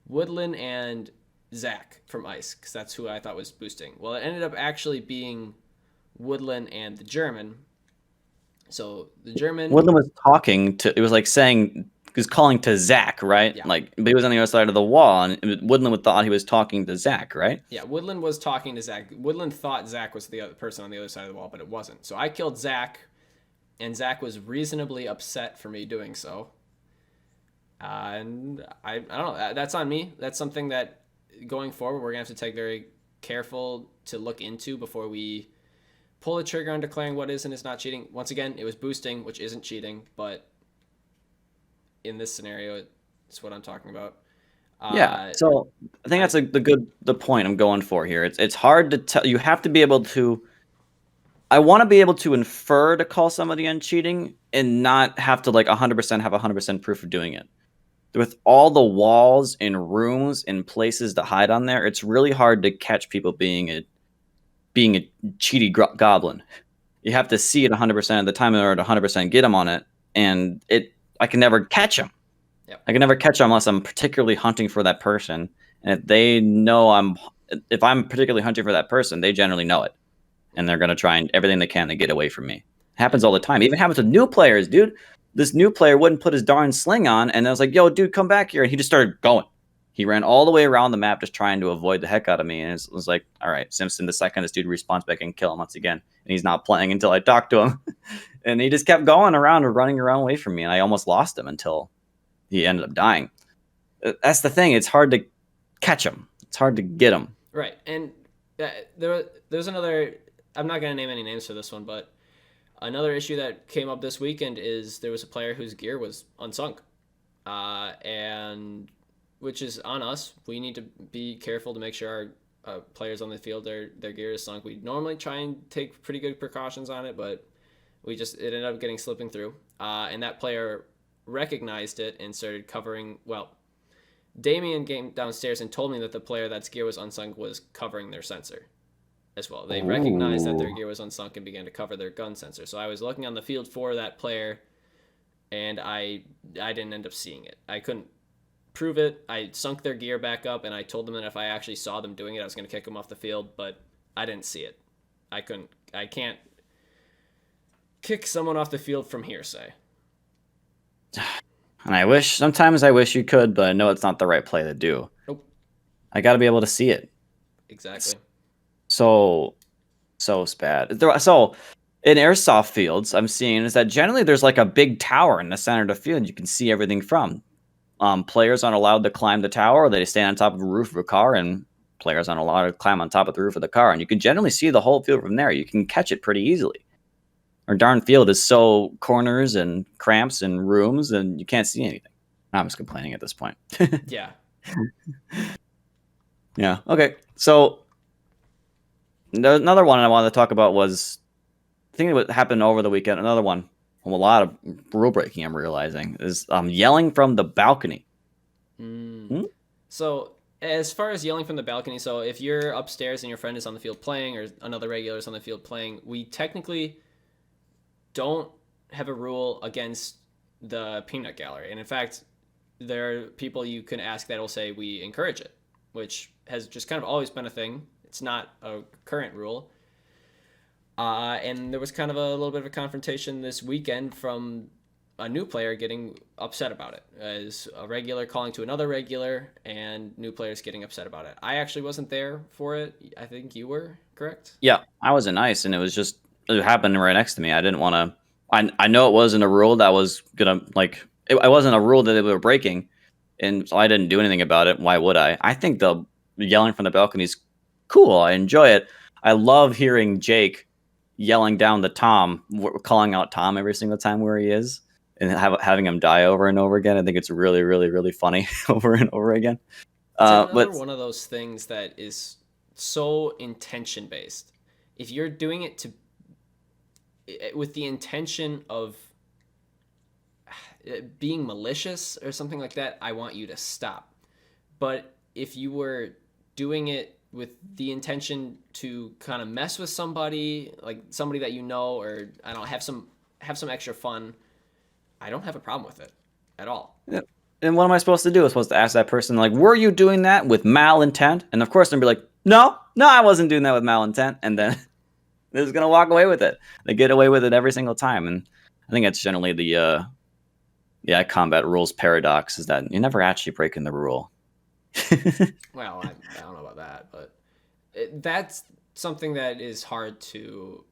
Woodland and Zach from ice because that's who I thought was boosting. Well, it ended up actually being Woodland and the German. So the German...
Woodland was talking to... It was like saying... He was calling to Zach, right?
Yeah.
But he was on the other side of the wall, and Woodland thought he was talking to Zach, right?
Yeah, Woodland was talking to Zach. Woodland thought Zach was the other person on the other side of the wall, but it wasn't. So I killed Zach and Zach was reasonably upset for me doing so. And I don't know. That's on me. That's something that going forward we're gonna have to take very careful to look into before we pull the trigger on declaring what is and is not cheating. Once again, it was boosting, which isn't cheating, but in this scenario, it's what I'm talking about.
Yeah. So I think that's the point I'm going for here. It's hard to tell. You have to be able to. I want to be able to infer to call somebody on cheating and not have to like 100% have 100% proof of doing it. With all the walls and rooms and places to hide on there, it's really hard to catch people being a cheaty goblin. You have to see it 100% of the time in order to 100% get them on it, and I can never catch them.
Yep.
I can never catch them unless I'm particularly hunting for that person, and if they know if I'm particularly hunting for that person, they generally know it, and they're gonna try and everything they can to get away from me. It happens all the time. It even happens with new players, dude. This new player wouldn't put his darn sling on, and I was like, "Yo, dude, come back here," and he just started going. He ran all the way around the map just trying to avoid the heck out of me. And it was like, all right, Simpson, the second this dude respawns back and kill him once again. And he's not playing until I talk to him. And he just kept going around and running around away from me. And I almost lost him until he ended up dying. That's the thing. It's hard to catch him. It's hard to get him.
Right. And there's another, I'm not going to name any names for this one, but another issue that came up this weekend is there was a player whose gear was unsunk. And which is on us. We need to be careful to make sure our players on the field, their gear is sunk. We normally try and take pretty good precautions on it, but it ended up getting slipping through. And that player recognized it and started covering. Well, Damien came downstairs and told me that the player that's gear was unsunk was covering their sensor as well. They recognized that their gear was unsunk and began to cover their gun sensor. So I was looking on the field for that player, and I didn't end up seeing it. I couldn't prove it. I sunk their gear back up, and I told them that if I actually saw them doing it, I was going to kick them off the field, but I didn't see it. I can't kick someone off the field from hearsay.
And sometimes I wish you could, but I know it's not the right play to do.
Nope.
I got to be able to see it.
Exactly.
So bad. So in airsoft fields, I'm seeing is that generally there's like a big tower in the center of the field you can see everything from. Players aren't allowed to climb the tower. They stand on top of the roof of a car, and players aren't allowed to climb on top of the roof of the car. And you can generally see the whole field from there. You can catch it pretty easily. Our darn field is so corners and cramps and rooms, and you can't see anything. I'm just complaining at this point.
Yeah.
Yeah. Okay. So another one I wanted to talk about was I think what happened over the weekend. Another one. A lot of rule breaking, I'm realizing, is yelling from the balcony.
So as far as yelling from the balcony, so if you're upstairs and your friend is on the field playing or another regular is on the field playing, we technically don't have a rule against the peanut gallery. And in fact, there are people you can ask that will say we encourage it, which has just kind of always been a thing. It's not a current rule. And there was kind of a little bit of a confrontation this weekend from a new player getting upset about it, as a regular calling to another regular and new players getting upset about it. I actually wasn't there for it. I think you were, correct?
Yeah, I was in ice, and it happened right next to me. I didn't want to. I know it wasn't a rule that was gonna it wasn't a rule that they were breaking, and so I didn't do anything about it. Why would I? I think the yelling from the balcony is cool. I enjoy it. I love hearing Jake yelling down to Tom, calling out Tom every single time where he is, and having him die over and over again. I think it's really, really, really funny over and over again.
It's another one of those things that is so intention based. If you're doing it with the intention of being malicious or something like that, I want you to stop. But if you were doing it with the intention to kind of mess with somebody, like somebody that you know, or I don't know, have some extra fun, I don't have a problem with it at all.
Yeah. And what am I supposed to do? I'm supposed to ask that person, like, were you doing that with malintent? And of course, they'll be like, no, I wasn't doing that with malintent. And then they're just going to walk away with it. They get away with it every single time. And I think that's generally the combat rules paradox, is that you're never actually breaking the rule.
Well, I don't know about that, but that's something that is hard to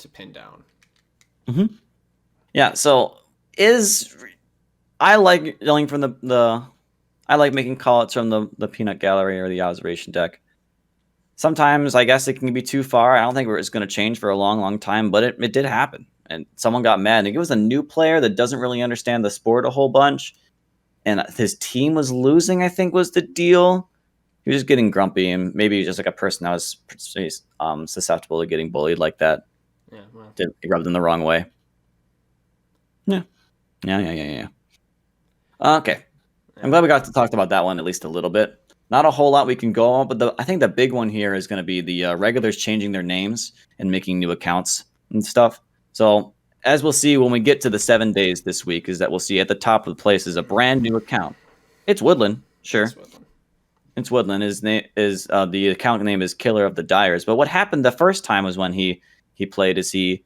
to pin down.
Mm-hmm. Yeah. So I like yelling from the I like making call-outs from the peanut gallery or the observation deck. Sometimes I guess it can be too far. I don't think it's going to change for a long, long time, but it did happen. And someone got mad. I think it was a new player that doesn't really understand the sport a whole bunch. And his team was losing, I think was the deal. He was just getting grumpy, and maybe just like a person that was susceptible to getting bullied like that.
Yeah, well.
It rubbed them the wrong way. Yeah. Yeah. Okay.
Yeah.
I'm glad we got to talk about that one at least a little bit. Not a whole lot we can go on, but I think the big one here is going to be the regulars changing their names and making new accounts and stuff. So as we'll see when we get to the 7 days this week, is that we'll see at the top of the place is a brand new account. It's Woodland, sure. It's Woodland. His name is the account name is Killer of the Dyers. But what happened the first time was when he played is he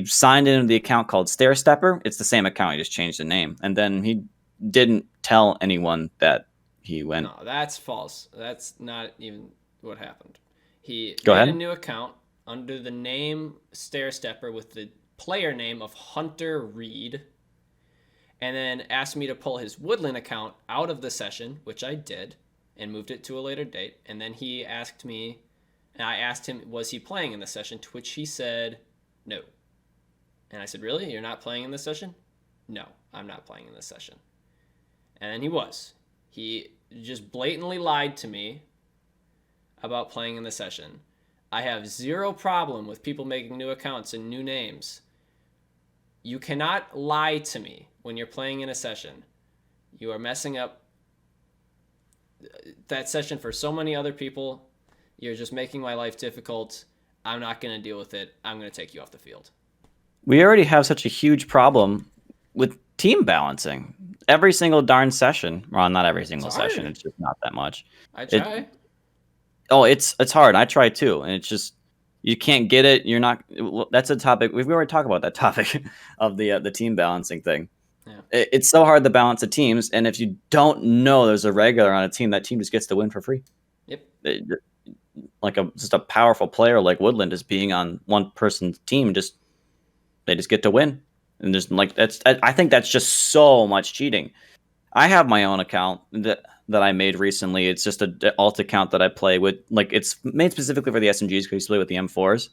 signed into the account called Stair Stepper. It's the same account. He just changed the name, and then he didn't tell anyone that he went.
No, that's false. That's not even what happened. He
Go
made
ahead.
a new account under the name Stair Stepper with the player name of Hunter Reed, and then asked me to pull his Woodland account out of the session, which I did, and moved it to a later date. And then he asked me, and I asked him, was he playing in the session? To which he said, no. And I said, really? You're not playing in this session? No, I'm not playing in this session. And then he was. He just blatantly lied to me about playing in the session. I have zero problem with people making new accounts and new names. You cannot lie to me when you're playing in a session. You are messing up that session for so many other people. You're just making my life difficult. I'm not going to deal with it. I'm going to take you off the field.
We already have such a huge problem with team balancing. Every single darn session. Well, not every single session. It's just not that much.
I try.
It's hard. I try too, and it's just you can't get it. You're not. That's a topic we've already talked about. That topic of the team balancing thing.
Yeah.
It's so hard to balance the teams, and if you don't know there's a regular on a team, that team just gets to win for free.
Yep.
Like just a powerful player like Woodland is being on one person's team, they just get to win. And there's I think that's just so much cheating. I have my own account that I made recently. It's just an alt account that I play with. Like it's made specifically for the SMGs because I used to play with the M4s.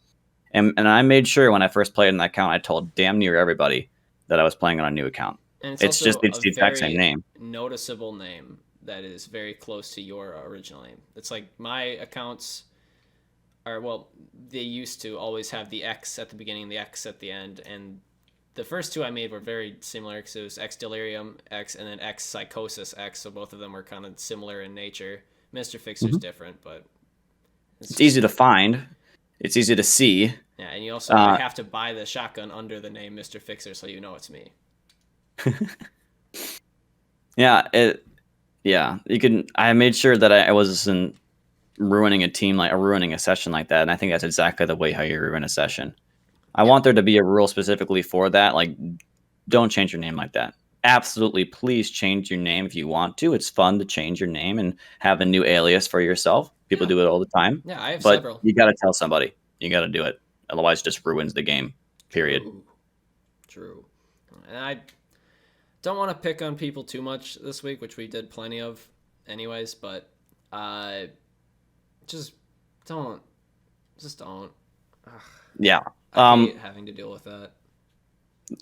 And I made sure when I first played in that account, I told damn near everybody that I was playing on a new account.
And
it's the exact same name.
Noticeable name that is very close to your original name. It's like my accounts they used to always have the X at the beginning, the X at the end, and the first two I made were very similar because it was X Delirium X and then X Psychosis X, so both of them were kind of similar in nature. Mr. Fixer's different, but
it's easy to find. It's easy to see.
Yeah, and you also have to buy the shotgun under the name Mr. Fixer so you know it's me.
You can. I made sure that I wasn't ruining a team ruining a session like that, and I think that's exactly the way how you ruin a session. I want there to be a rule specifically for that. Like, don't change your name like that. Absolutely, please change your name if you want to. It's fun to change your name and have a new alias for yourself. People do it all the time.
Yeah, I have
but
several.
You got to tell somebody. You got to do it. Otherwise, it just ruins the game. Period.
True. And I don't want to pick on people too much this week, which we did plenty of anyways, but just don't. Ugh.
Yeah.
I hate having to deal with that.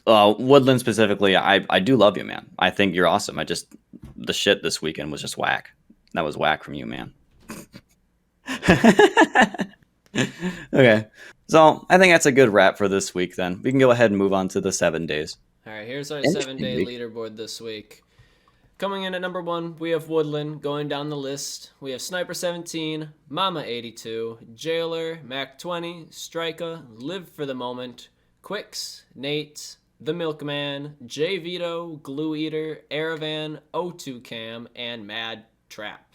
Woodland specifically, I do love you, man. I think you're awesome. The shit this weekend was just whack. That was whack from you, man. Okay. So I think that's a good wrap for this week then. We can go ahead and move on to the 7 days.
All right, here's our 7-day leaderboard this week. Coming in at number 1, we have Woodland. Going down the list, we have Sniper 17, Mama 82, Jailer, Mac 20, Strika, Live for the Moment, Quicks, Nate, The Milkman, J Vito, Glue Eater, Aravan, O2 Cam, and Mad Trap.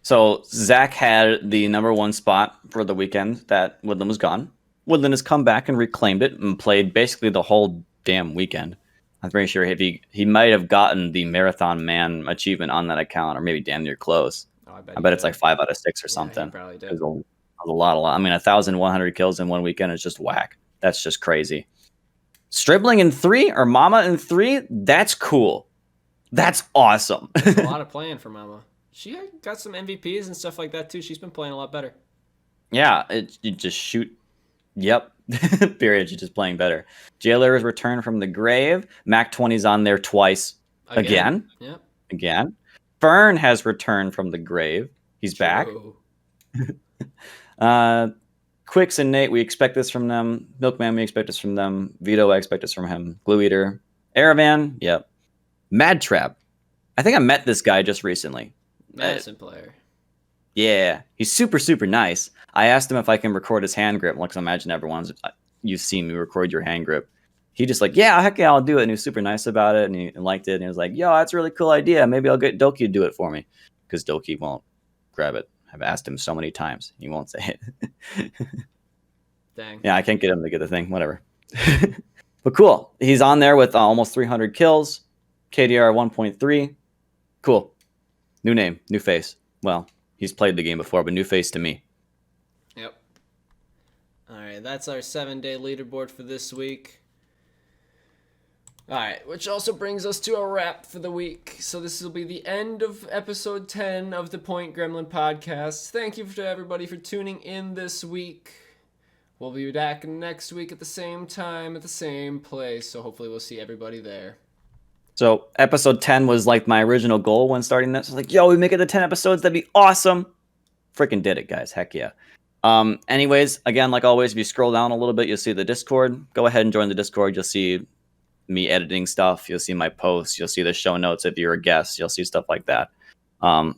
So Zach had the number 1 spot for the weekend that Woodland was gone. Woodland has come back and reclaimed it and played basically the whole damn weekend. I'm pretty sure he might have gotten the Marathon Man achievement on that account, or maybe damn near close. I bet it's like 5 out of 6 or something.
He probably did.
A lot. I mean, 1,100 kills in one weekend is just whack. That's just crazy. Stribling in 3 or Mama in 3, that's cool. That's awesome.
That's a lot of playing for Mama. She got some MVPs and stuff like that too. She's been playing a lot better.
Yeah, you just shoot. Yep. Period. She's just playing better. Jailer is returned from the grave. Mac 20's on there twice. Again.
Yep.
Again. Fern has returned from the grave. He's back. Quicks and Nate, we expect this from them. Milkman, we expect this from them. Vito, I expect this from him. Glue Eater. Aravan, yep. Mad Trap. I think I met this guy just recently.
Medicine player.
Yeah, he's super, super nice. I asked him if I can record his hand grip. Like, I imagine you've seen me record your hand grip. He just like, yeah, heck yeah, I'll do it. And he was super nice about it, and he liked it. And he was like, yo, that's a really cool idea. Maybe I'll get Doki to do it for me. Because Doki won't grab it. I've asked him so many times. He won't say it.
Dang.
Yeah, I can't get him to get the thing. Whatever. But cool. He's on there with almost 300 kills. KDR 1.3. Cool. New name, new face. Well, he's played the game before, but new face to me.
Yep. All right, that's our 7-day leaderboard for this week. All right, which also brings us to a wrap for the week. So this will be the end of episode 10 of the Point Gremlin podcast. Thank you to everybody for tuning in this week. We'll be back next week at the same time, at the same place. So hopefully we'll see everybody there.
So episode 10 was like my original goal when starting this. I was like, yo, we make it to 10 episodes. That'd be awesome. Freaking did it, guys. Heck yeah. Anyways, again, like always, if you scroll down a little bit, you'll see the Discord. Go ahead and join the Discord. You'll see me editing stuff. You'll see my posts. You'll see the show notes if you're a guest. You'll see stuff like that. I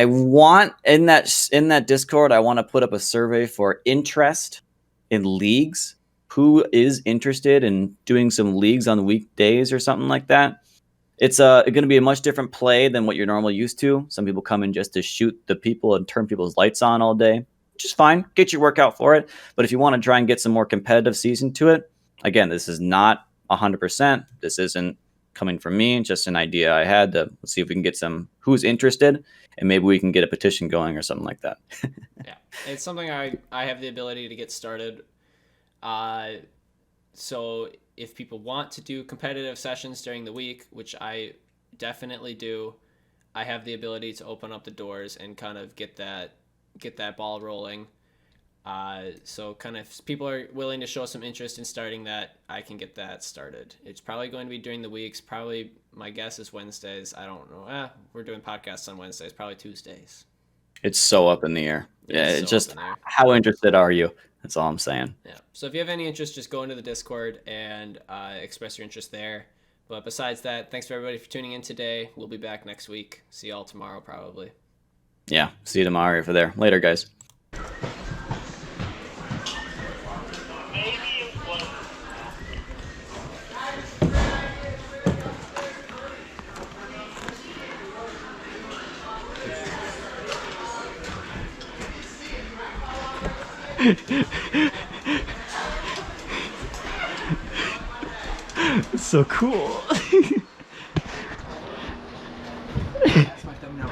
want in that Discord, I want to put up a survey for interest in leagues. Who is interested in doing some leagues on weekdays or something like that? It's going to be a much different play than what you're normally used to. Some people come in just to shoot the people and turn people's lights on all day, which is fine. Get your workout for it. But if you want to try and get some more competitive season to it, again, this is not 100%. This isn't coming from me, just an idea I had to see if we can get some who's interested, and maybe we can get a petition going or something like that.
Yeah, it's something I have the ability to get started. So if people want to do competitive sessions during the week, which I definitely do, I have the ability to open up the doors and kind of get that ball rolling. So kind of if people are willing to show some interest in starting that, I can get that started. It's probably going to be during the weeks. Probably my guess is Wednesdays. I don't know. We're doing podcasts on Wednesdays, probably Tuesdays.
It's so up in the air. It's
so
just how interested are you? That's all I'm saying.
Yeah. So if you have any interest, just go into the Discord and express your interest there. But besides that, thanks for everybody for tuning in today. We'll be back next week. See y'all tomorrow, probably.
Yeah. See you tomorrow for there. Later, guys.
It's so cool. That's my thumbnail.